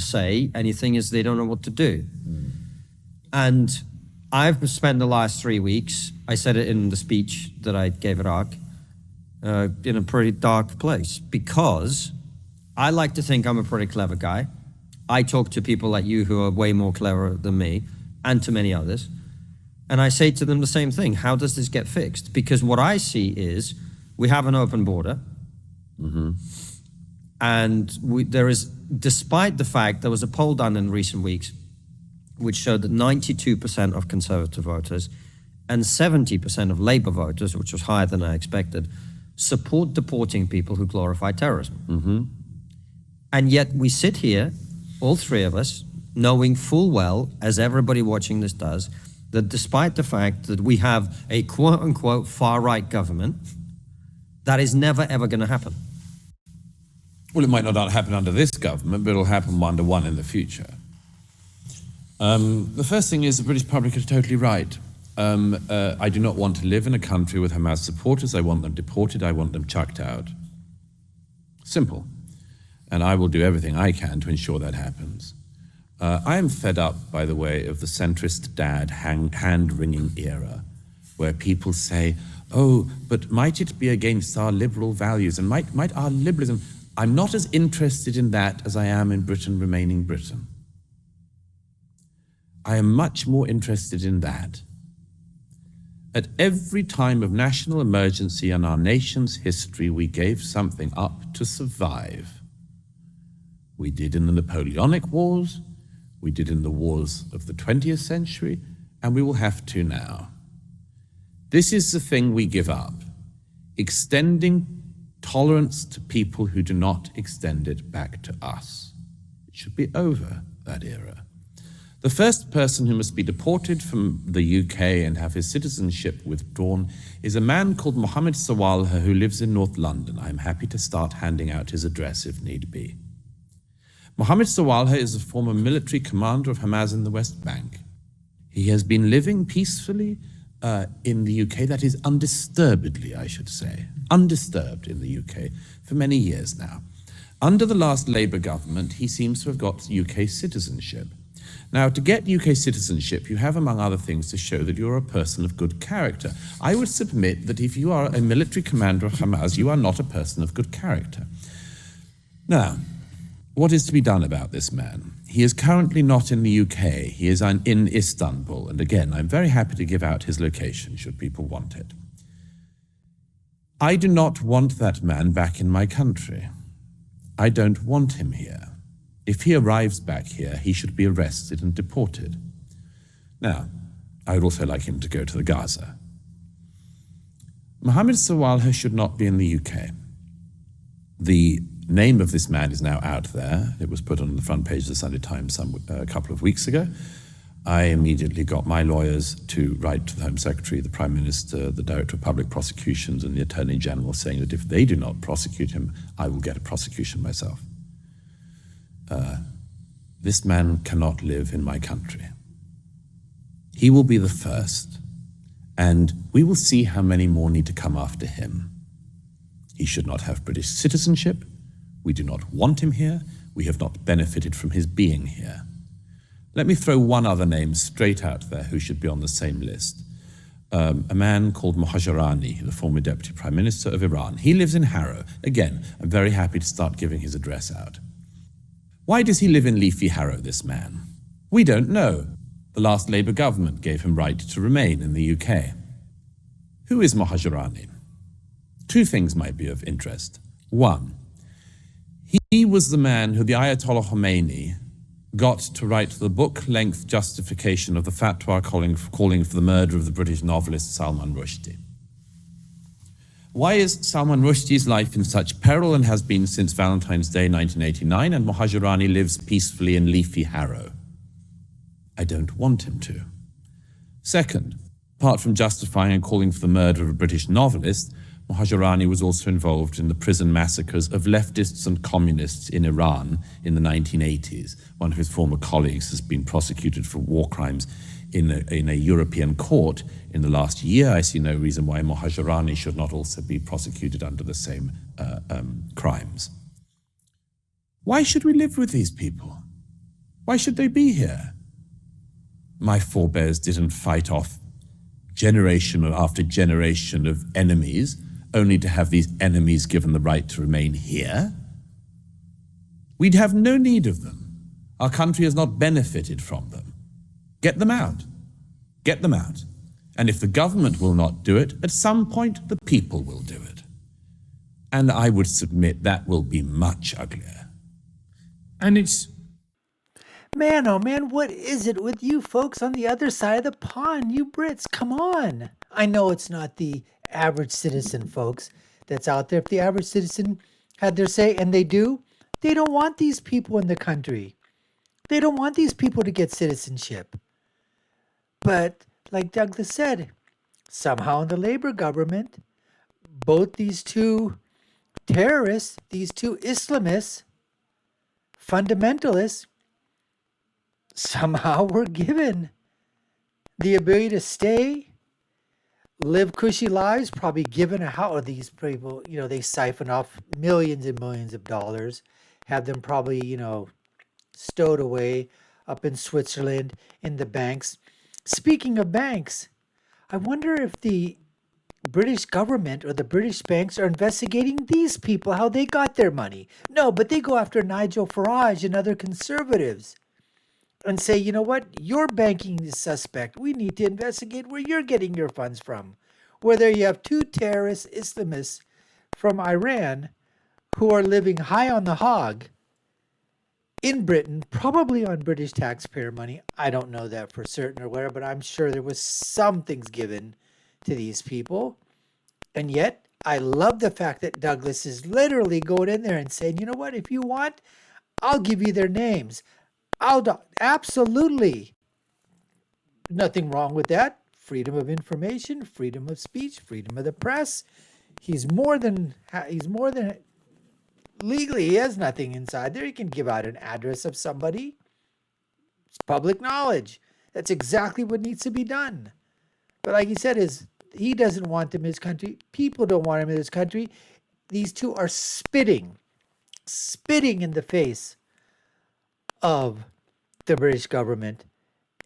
say anything is they don't know what to do. And I've spent the last 3 weeks, I said it in the speech that I gave at ARC, in a pretty dark place, because I like to think I'm a pretty clever guy. I talk to people like you who are way more clever than me, and to many others. And I say to them the same thing. How does this get fixed? Because what I see is we have an open border. And there is, despite the fact there was a poll done in recent weeks which showed that 92% of Conservative voters and 70% of Labour voters, which was higher than I expected, support deporting people who glorify terrorism. And yet we sit here, all three of us, knowing full well, as everybody watching this does, that despite the fact that we have a quote-unquote far-right government, that is never, ever going to happen. Well, it might not happen under this government, but it'll happen under one in the future. The first thing is the British public are totally right. I do not want to live in a country with Hamas supporters. I want them deported. I want them chucked out. Simple. And I will do everything I can to ensure that happens. I am fed up, by the way, of the centrist dad hand-wringing era, where people say, oh, but might it be against our liberal values, and might our liberalism... I'm not as interested in that as I am in Britain remaining Britain. I am much more interested in that. At every time of national emergency in our nation's history, we gave something up to survive. We did in the Napoleonic Wars, we did in the wars of the 20th century, and we will have to now. This is the thing we give up, extending tolerance to people who do not extend it back to us. It should be over, that era. The first person who must be deported from the UK and have his citizenship withdrawn is a man called Mohammed Sawalha, who lives in North London. I'm happy to start handing out his address if need be. Mohammed Sawalha is a former military commander of Hamas in the West Bank. He has been living peacefully in the UK, that is undisturbedly, I should say, undisturbed in the UK for many years now. Under the last Labour government, he seems to have got UK citizenship. Now, to get UK citizenship, you have, among other things, to show that you're a person of good character. I would submit that if you are a military commander of Hamas, you are not a person of good character. Now, what is to be done about this man? He is currently not in the UK. He is in Istanbul. And again, I'm very happy to give out his location, should people want it. I do not want that man back in my country. I don't want him here. If he arrives back here, he should be arrested and deported. Now, I would also like him to go to the Gaza. Mohammed Sawalha should not be in the UK. The name of this man is now out there. It was put on the front page of the Sunday Times a couple of weeks ago. I immediately got my lawyers to write to the Home Secretary, the Prime Minister, the Director of Public Prosecutions, and the Attorney General, saying that if they do not prosecute him, I will get a prosecution myself. This man cannot live in my country. He will be the first, and we will see how many more need to come after him. He should not have British citizenship. We do not want him here. We have not benefited from his being here. Let me throw one other name straight out there who should be on the same list. A man called Mohajerani, the former Deputy Prime Minister of Iran. He lives in Harrow. Again, I'm very happy to start giving his address out. Why does he live in Leafy Harrow, this man? We don't know. The last Labour government gave him right to remain in the UK. Who is Mohajerani? Two things might be of interest. One, he was the man who the Ayatollah Khomeini got to write the book-length justification of the fatwa calling for the murder of the British novelist Salman Rushdie. Why is Salman Rushdie's life in such peril and has been since Valentine's Day 1989, and Mohajerani lives peacefully in Leafy Harrow? I don't want him to. Second, apart from justifying and calling for the murder of a British novelist, Mohajerani was also involved in the prison massacres of leftists and communists in Iran in the 1980s. One of his former colleagues has been prosecuted for war crimes in a European court in the last year. I see no reason why Mohajerani should not also be prosecuted under the same crimes. Why should we live with these people? Why should they be here? My forebears didn't fight off generation after generation of enemies, only to have these enemies given the right to remain here. We'd have no need of them. Our country has not benefited from them. Get them out. Get them out. And if the government will not do it, at some point the people will do it. And I would submit that will be much uglier. And it's... Man, oh man, what is it with you folks on the other side of the pond? You Brits, come on. I know it's not the average citizen, folks, that's out there. If the average citizen had their say, and they do, they don't want these people in the country. They don't want these people to get citizenship. But like Douglas said, somehow in the Labour government, both these two terrorists, these two Islamists, fundamentalists, somehow were given the ability to stay, live cushy lives, probably given a house. These people, they siphon off millions and millions of dollars, have them probably, stowed away up in Switzerland in the banks. Speaking of banks, I wonder if the British government or the British banks are investigating these people, how they got their money. No, but they go after Nigel Farage and other conservatives and say, you know what, you're banking is suspect. We need to investigate where you're getting your funds from. Whether you have two terrorist Islamists from Iran who are living high on the hog in Britain, probably on British taxpayer money. I don't know that for certain or whatever, but I'm sure there was some things given to these people. And yet, I love the fact that Douglas is literally going in there and saying, you know what, if you want, I'll give you their names. Absolutely. Nothing wrong with that. Freedom of information, freedom of speech, freedom of the press. He's more than legally, he has nothing inside there. He can give out an address of somebody. It's public knowledge. That's exactly what needs to be done. But like he said, he doesn't want them in his country. People don't want him in his country. These two are spitting in the face of the British government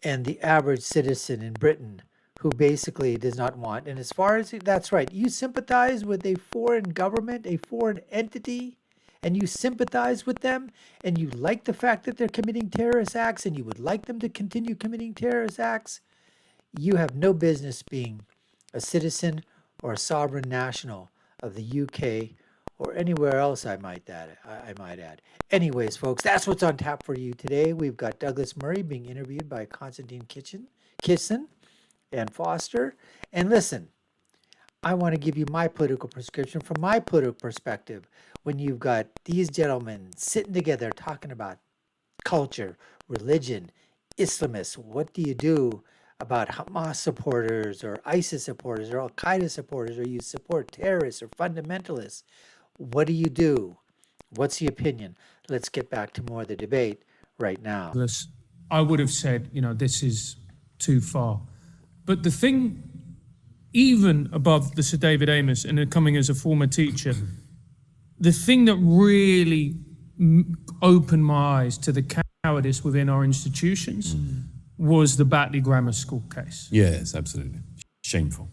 and the average citizen in Britain who basically does not want. And as far as that's right, you sympathize with a foreign government, a foreign entity, and you sympathize with them, and you like the fact that they're committing terrorist acts, and you would like them to continue committing terrorist acts, you have no business being a citizen or a sovereign national of the UK or anywhere else, I might add. Anyways, folks, that's what's on tap for you today. We've got Douglas Murray being interviewed by Konstantin Kisin and Foster. And listen, I want to give you my political prescription from my political perspective. When you've got these gentlemen sitting together talking about culture, religion, Islamists, what do you do about Hamas supporters or ISIS supporters or Al-Qaeda supporters, or you support terrorists or fundamentalists? What do you do? What's the opinion? Let's get back to more of the debate right now. I would have said, this is too far. But the thing, even above the Sir David Amos and coming as a former teacher, the thing that really opened my eyes to the cowardice within our institutions was the Batley Grammar School case. Yes, absolutely. Shameful.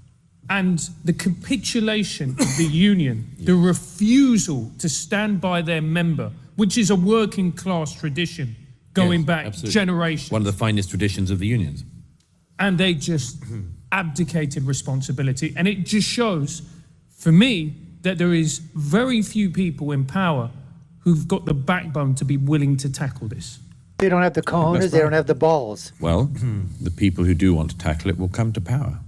And the capitulation of the union, the refusal to stand by their member, which is a working class tradition going back absolutely. Generations. One of the finest traditions of the unions. And they just abdicated responsibility. And it just shows, for me, that there is very few people in power who've got the backbone to be willing to tackle this. They don't have the cojones, they don't have the balls. Well, the people who do want to tackle it will come to power.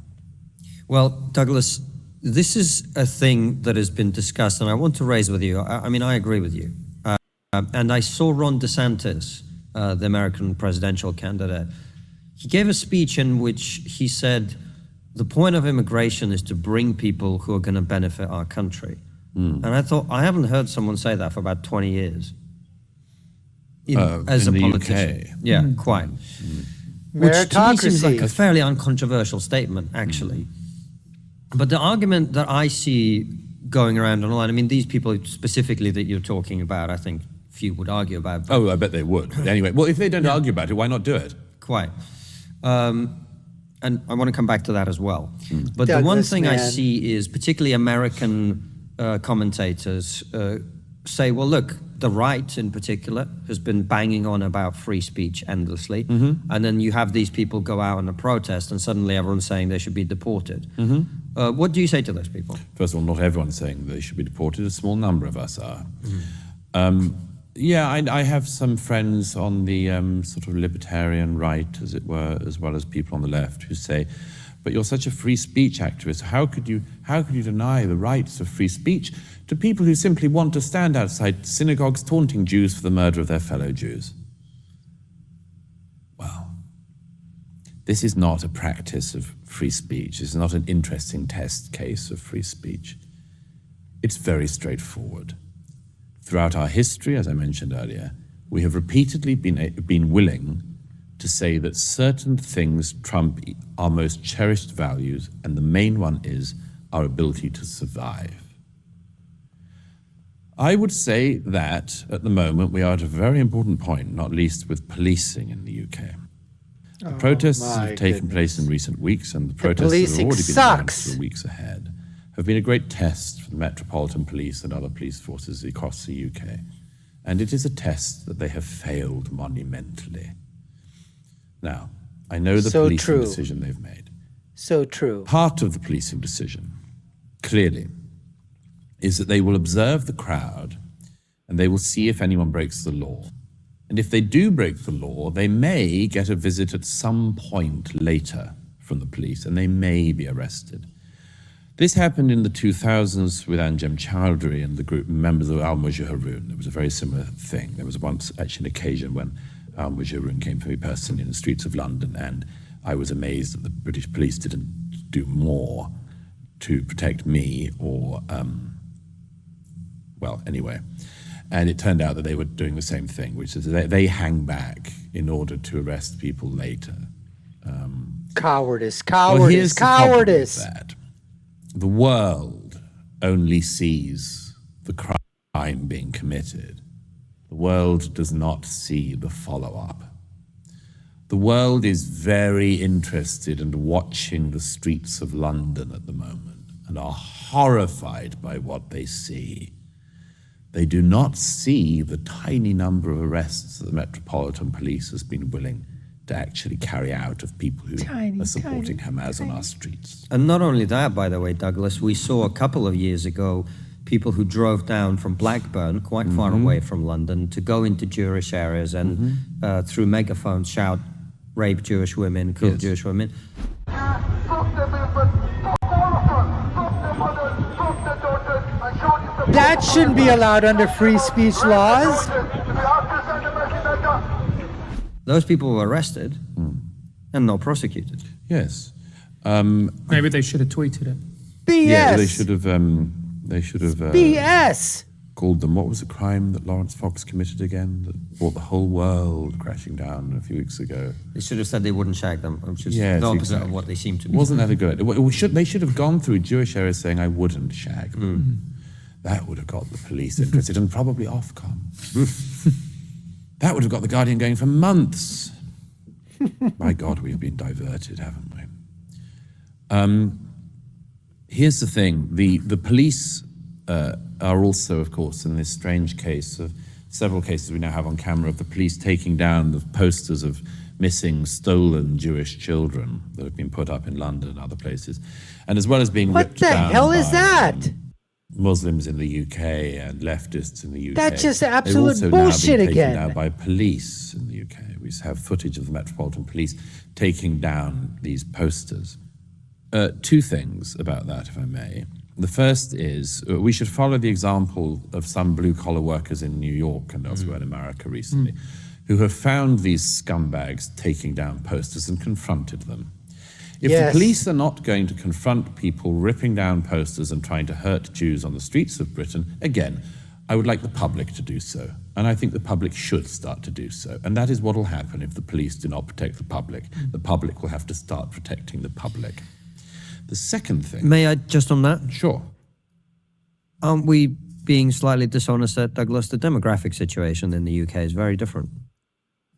Well, Douglas, this is a thing that has been discussed, and I want to raise with you. I mean, I agree with you. And I saw Ron DeSantis, the American presidential candidate. He gave a speech in which he said, the point of immigration is to bring people who are going to benefit our country. And I thought, I haven't heard someone say that for about 20 years. As a politician. UK. Yeah, quite. Which to me seems like a fairly uncontroversial statement, actually. But the argument that I see going around online, I mean, these people specifically that you're talking about, I think few would argue about. But Oh, I bet they would. But anyway, well, if they don't argue about it, why not do it? quite. And I want to come back to that as well. But the one Douglas, thing I man. see is particularly American commentators say, well, look, the right in particular has been banging on about free speech endlessly. And then you have these people go out on a protest and suddenly everyone's saying they should be deported. What do you say to those people? First of all, not everyone's saying they should be deported. A small number of us are. Yeah, I have some friends on the sort of libertarian right, as it were, as well as people on the left who say, but you're such a free speech activist. How could you deny the rights of free speech to people who simply want to stand outside synagogues taunting Jews for the murder of their fellow Jews? Well, this is not a practice of free speech. This is not an interesting test case of free speech. It's very straightforward. Throughout our history, as I mentioned earlier, we have repeatedly been willing to say that certain things trump our most cherished values, and the main one is our ability to survive. I would say that at the moment we are at a very important point, not least with policing in the UK. The protests that have taken place in recent weeks, and the protests that have policing already been sucks. announced for the weeks ahead, have been a great test for the Metropolitan Police and other police forces across the UK. And it is a test that they have failed monumentally. Now, I know the So policing true. decision they've made. So true. Part of the policing decision, clearly, is that they will observe the crowd and they will see if anyone breaks the law. And if they do break the law, they may get a visit at some point later from the police and they may be arrested. This happened in the 2000s with Anjem Chowdhury and the group members of Al-Mujahirun. There was a very similar thing. There was once actually an occasion when Al-Mujahirun came for me personally in the streets of London, and I was amazed that the British police didn't do more to protect me or, well, anyway. And it turned out that they were doing the same thing, which is they hang back in order to arrest people later. Cowardice, Well, cowardice, here's the problem with cowardice. that. The world only sees the crime being committed. The world does not see the follow-up. The world is very interested in watching the streets of London at the moment and are horrified by what they see. They do not see the tiny number of arrests that the Metropolitan Police has been willing to actually carry out of people who are supporting Hamas on our streets. And not only that, by the way, Douglas, we saw a couple of years ago people who drove down from Blackburn, quite far away from London, to go into Jewish areas and through megaphones shout, rape Jewish women, kill Jewish women. That shouldn't be allowed under free speech laws. Those people were arrested and not prosecuted. Yes. Maybe they should have tweeted it. BS. Yeah, they should have BS. called them, what was the crime that Lawrence Fox committed again that brought the whole world crashing down a few weeks ago? They should have said they wouldn't shag them, which is Yes, the opposite exactly. of what they seem to be. Wasn't that a good idea? They should have gone through Jewish areas saying, I wouldn't shag them. That would have got the police interested and probably Ofcom. That would have got the Guardian going for months. My God, we've been diverted, haven't we? Here's the thing. The police are also, of course, in this strange case of several cases we now have on camera of the police taking down the posters of missing, stolen Jewish children that have been put up in London and other places, and as well as being What ripped the down hell is by, that? Muslims in the UK and leftists in the UK. That's just They've absolute also bullshit now been taken again. down by police in the UK. We have footage of the Metropolitan Police taking down these posters. Two things about that, if I may. The first is we should follow the example of some blue-collar workers in New York and elsewhere in America recently who have found these scumbags taking down posters and confronted them. If the police are not going to confront people ripping down posters and trying to hurt Jews on the streets of Britain, again, I would like the public to do so. And I think the public should start to do so. And that is what will happen if the police do not protect the public. The public will have to start protecting the public. The second thing... May I just on that? Sure. Aren't we being slightly dishonest, Douglas, the demographic situation in the UK is very different.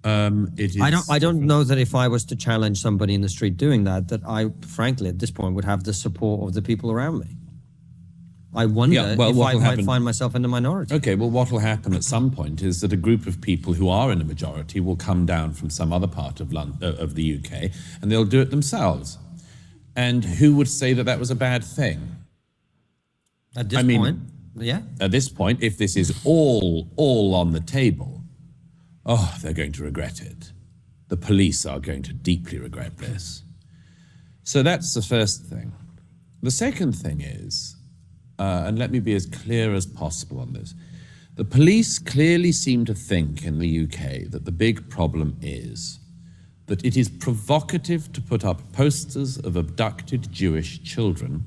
It is I don't know that if I was to challenge somebody in the street doing that I, frankly, at this point would have the support of the people around me. I wonder if I might find myself in the minority. Okay, well, what will happen at some point is that a group of people who are in a majority will come down from some other part of of the UK, and they'll do it themselves. And who would say that that was a bad thing? At this point, yeah. At this point, if this is all on the table, oh, they're going to regret it. The police are going to deeply regret this. So that's the first thing. The second thing is, and let me be as clear as possible on this, the police clearly seem to think in the UK that the big problem is that it is provocative to put up posters of abducted Jewish children,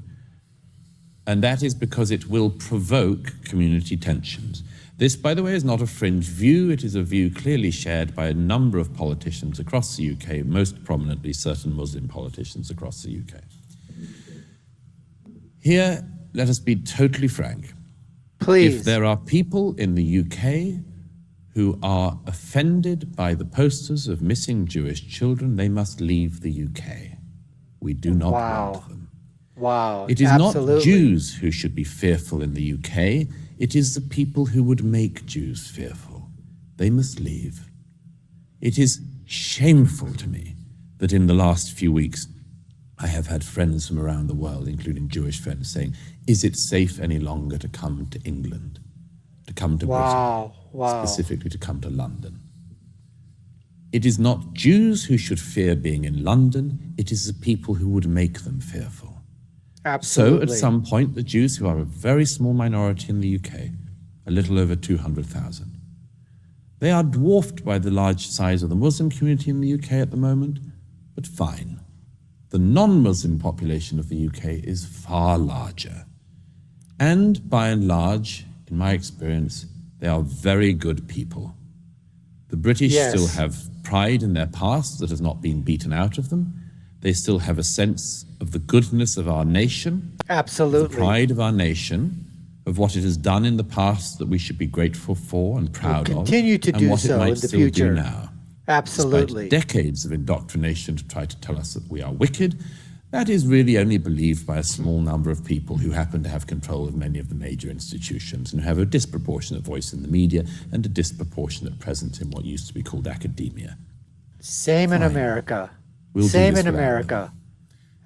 and that is because it will provoke community tensions. This, by the way, is not a fringe view. It is a view clearly shared by a number of politicians across the UK, most prominently certain Muslim politicians across the UK. Here, let us be totally frank. Please. If there are people in the UK who are offended by the posters of missing Jewish children, they must leave the UK. We do not want them. Wow. It is absolutely. not Jews who should be fearful in the UK. It is the people who would make Jews fearful. They must leave. It is shameful to me that in the last few weeks, I have had friends from around the world, including Jewish friends, saying, is it safe any longer to come to England, to come to Britain, specifically to come to London? It is not Jews who should fear being in London. It is the people who would make them fearful. Absolutely. So at some point, the Jews, who are a very small minority in the UK, a little over 200,000, they are dwarfed by the large size of the Muslim community in the UK at the moment, but fine. The non-Muslim population of the UK is far larger. And by and large, in my experience, they are very good people. The British still have pride in their past that has not been beaten out of them. They still have a sense of the goodness of our nation. Absolutely. The pride of our nation, of what it has done in the past that we should be grateful for and proud of. Continue to do what so it might in the still future. Do now. Absolutely. Despite decades of indoctrination to try to tell us that we are wicked, that is really only believed by a small number of people who happen to have control of many of the major institutions and who have a disproportionate voice in the media and a disproportionate presence in what used to be called academia. Same in America. We'll do Same this in without America.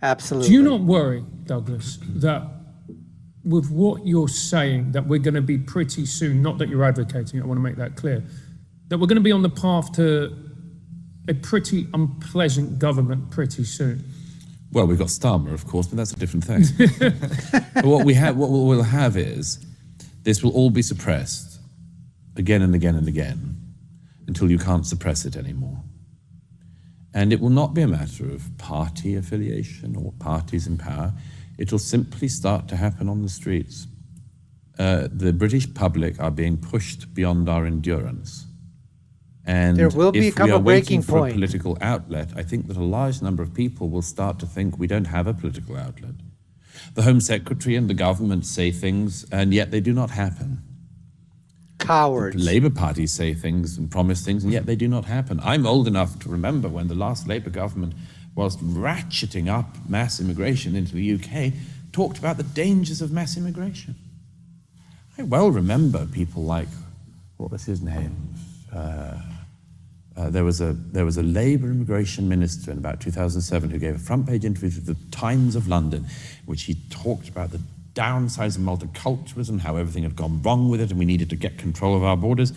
Absolutely. Do you not worry, Douglas, that with what you're saying, that we're going to be pretty soon, not that you're advocating, I want to make that clear, that we're going to be on the path to a pretty unpleasant government pretty soon? Well, we've got Starmer, of course, but that's a different thing. But what we'll have is, this will all be suppressed again and again and again until you can't suppress it anymore. And it will not be a matter of party affiliation or parties in power. It will simply start to happen on the streets. The British public are being pushed beyond our endurance. And there will become a breaking for point. A political outlet, I think that a large number of people will start to think we don't have a political outlet. The Home Secretary and the government say things, and yet they do not happen. Cowards. The Labour Party say things and promise things, and yet they do not happen. I'm old enough to remember when the last Labour government was ratcheting up mass immigration into the UK, talked about the dangers of mass immigration. I well remember people like, what was his name? There was a Labour immigration minister in about 2007 who gave a front-page interview to the Times of London, in which he talked about the downsides of multiculturalism, how everything had gone wrong with it, and we needed to get control of our borders.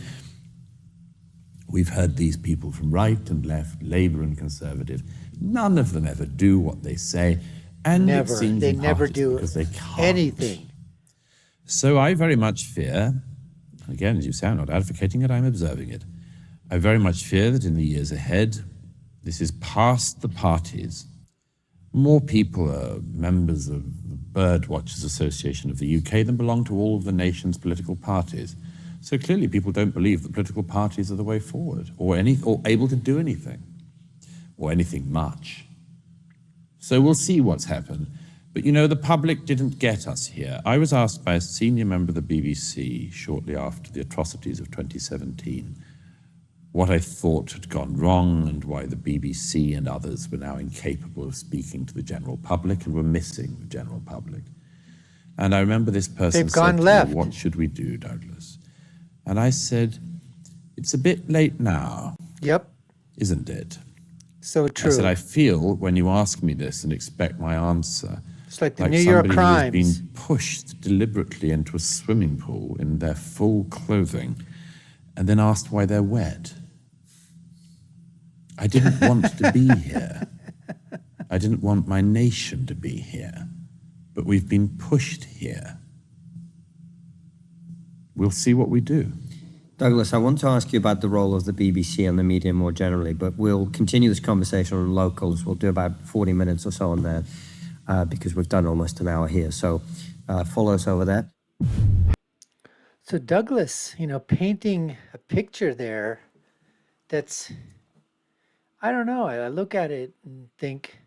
We've heard these people from right and left, Labour and Conservative. None of them ever do what they say, and Never. it seems They in never part it's do because they can't. anything. So I very much fear, again, as you say, I'm not advocating it, I'm observing it. I very much fear that in the years ahead, this is past the parties. More people are members of the Bird Watchers Association of the UK than belong to all of the nation's political parties. So clearly people don't believe that political parties are the way forward, or able to do anything, or anything much. So we'll see what's happened. But you know, the public didn't get us here. I was asked by a senior member of the BBC shortly after the atrocities of 2017 what I thought had gone wrong and why the BBC and others were now incapable of speaking to the general public and were missing the general public. And I remember this person They've gone said to left. me, "What should we do, Douglas?" And I said, "It's a bit late now, Yep. isn't it?" So true. I said, "I feel when you ask me this and expect my answer, It's like the like New York somebody who has Crimes. been pushed deliberately into a swimming pool in their full clothing and then asked why they're wet. I didn't want to be here. I didn't want my nation to be here. But we've been pushed here. We'll see what we do." Douglas, I want to ask you about the role of the BBC and the media more generally, but we'll continue this conversation on locals. We'll do about 40 minutes or so on there because we've done almost an hour here. So follow us over there. So Douglas, painting a picture there that's, I don't know, I look at it and think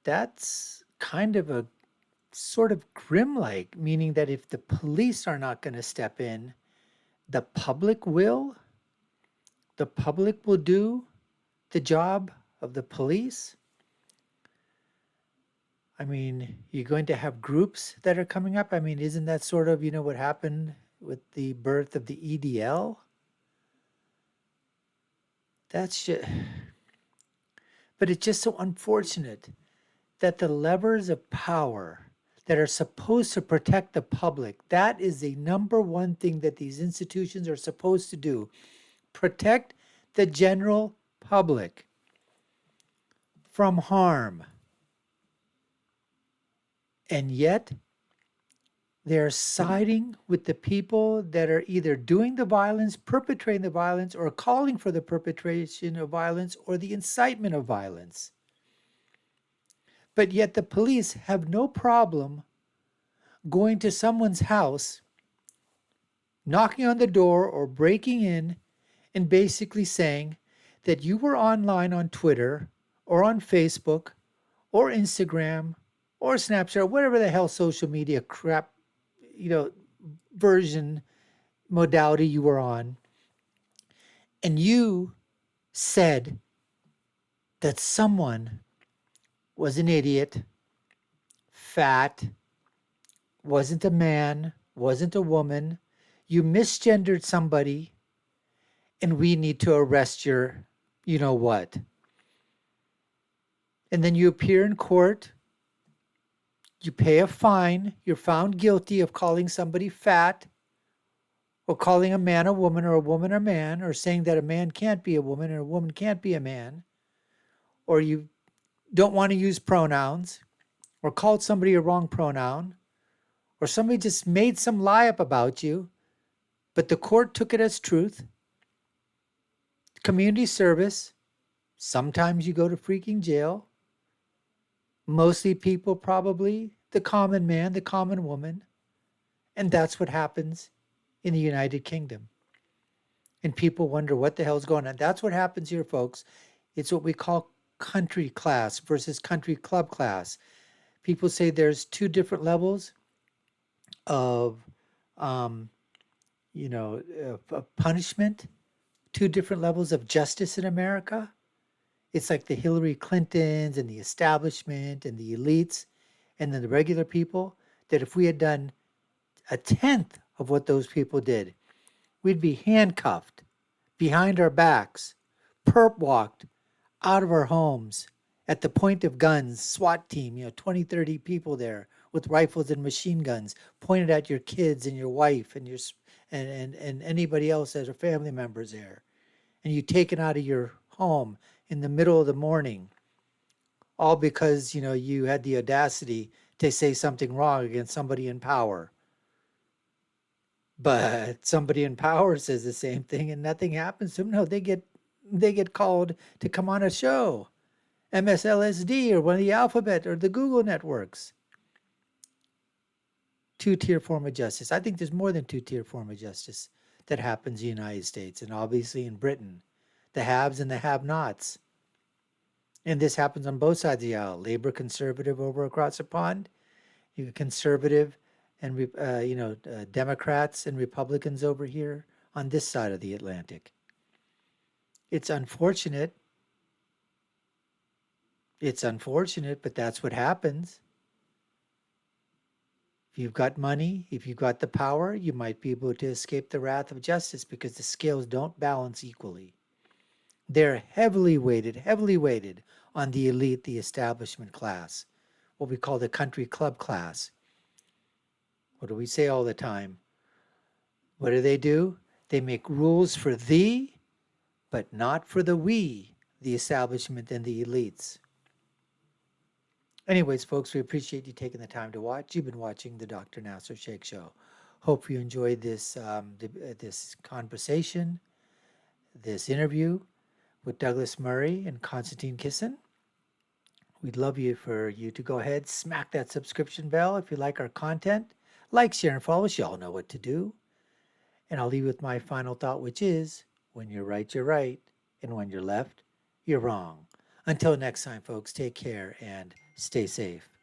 that's kind of a sort of grim-like, meaning that if the police are not going to step in, the public will. The public will do the job of the police. I mean, you're going to have groups that are coming up. I mean, isn't that sort of, what happened with the birth of the EDL? That's just, but it's just so unfortunate that the levers of power that are supposed to protect the public, that is the number one thing that these institutions are supposed to do. Protect the general public from harm. And yet, they're siding with the people that are either doing the violence, perpetrating the violence, or calling for the perpetration of violence or the incitement of violence. But yet the police have no problem going to someone's house, knocking on the door or breaking in and basically saying that you were online on Twitter or on Facebook or Instagram or Snapchat or whatever the hell social media crap, version modality you were on, and you said that someone was an idiot, fat, wasn't a man, wasn't a woman, you misgendered somebody, and we need to arrest your what. And then you appear in court, you pay a fine, you're found guilty of calling somebody fat, or calling a man a woman, or a woman a man, or saying that a man can't be a woman and a woman can't be a man, or you don't want to use pronouns, or called somebody a wrong pronoun, or somebody just made some lie up about you, but the court took it as truth. Community service, sometimes you go to freaking jail. Mostly people, probably the common man, the common woman. And that's what happens in the United Kingdom. And people wonder what the hell's going on. That's what happens here, folks. It's what we call country class versus country club class. People say there's two different levels of, punishment, two different levels of justice in America. It's like the Hillary Clintons and the establishment and the elites and then the regular people, that if we had done a tenth of what those people did, we'd be handcuffed behind our backs, perp walked out of our homes at the point of guns, SWAT team, 20, 30 people there with rifles and machine guns pointed at your kids and your wife and and anybody else that are family members there. And you taken out of your home in the middle of the morning, all because, you had the audacity to say something wrong against somebody in power. But somebody in power says the same thing and nothing happens to them. No, they get called to come on a show, MSLSD or one of the Alphabet or the Google networks. Two-tier form of justice. I think there's more than two-tier form of justice that happens in the United States and obviously in Britain. The haves and the have-nots. And this happens on both sides of the aisle. Labor conservative over across the pond. You got conservative and Democrats and Republicans over here on this side of the Atlantic. It's unfortunate. It's unfortunate, but that's what happens. If you've got money, if you've got the power, you might be able to escape the wrath of justice because the scales don't balance equally. They're heavily weighted on the elite, the establishment class, what we call the country club class. What do we say all the time? What do? They make rules for thee, but not for the we, the establishment and the elites. Anyways, folks, we appreciate you taking the time to watch. You've been watching the Dr. Nasir Shaikh Show. Hope you enjoyed this this conversation, this interview with Douglas Murray and Konstantin Kisin. We'd love for you to go ahead, smack that subscription bell if you like our content. Like, share, and follow us. You all know what to do. And I'll leave you with my final thought, which is, when you're right, you're right. And when you're left, you're wrong. Until next time, folks, take care and stay safe.